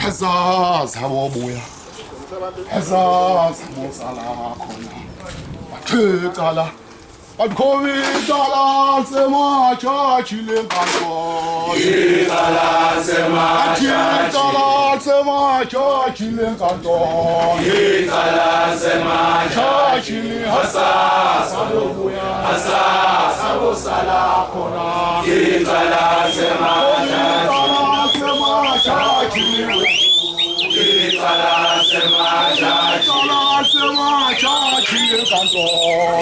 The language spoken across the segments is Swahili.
Hazaz hawobuya hazaz mosala khona bathethala badkhomi tala sema chachile kanto Itala sema chachile kanto Itala sema chachile hazaz hawobuya Hazaz mosala khona Itala sema chachile Itala sema chachile kanto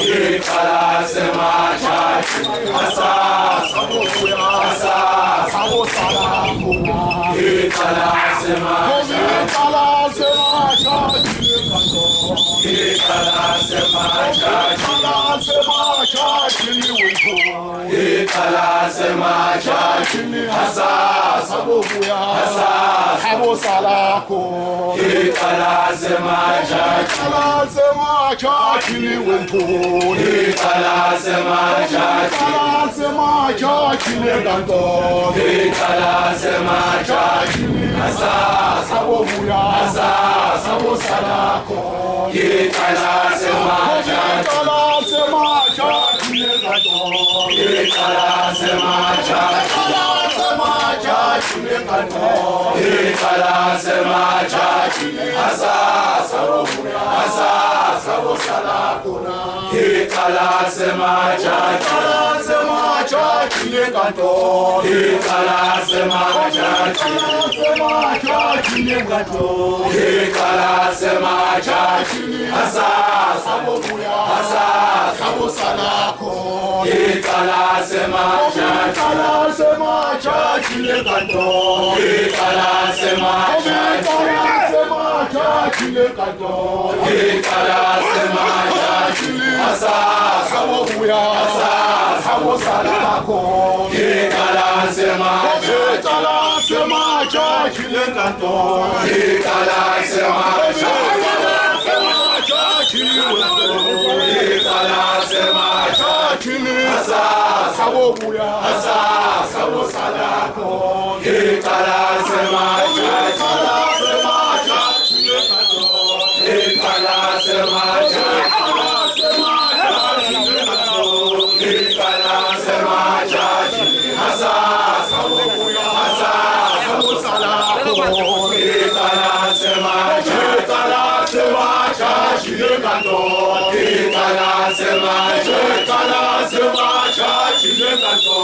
Itala sema Hazaz mosala khona Itala sema Itala sema Itala sema Hazaz Habosala ko Itala sema chachili wento Itala sema chachili kanto Itala sema Hazaz habobuya habosala ko Itala sema chachili kanto Itala sema chachili kanto Itala sema Hazaz habosala ko Itala sema chachili kanto Itala sema chachili kanto Itala sema Hazaz habosala ko Itala sema chachili kanto Itala sema chachili kanto Itala sema Hazaz habosala ko Itala sema chachili kanto Itala sema Itala sema Hazaz habobuya habosala ko Itala sema Itala sema Itala sema Hazaz habosala ko Itala sema chachile kanto Itala sema chachile kanto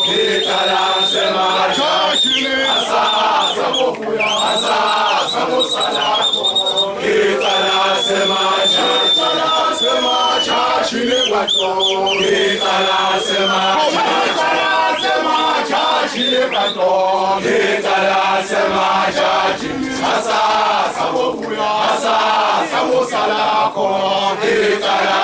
Itala sema Hazaz habosala ko Itala sema chachile kanto Itala sema chachile kanto Itala sema Hazaz habosala ko Itala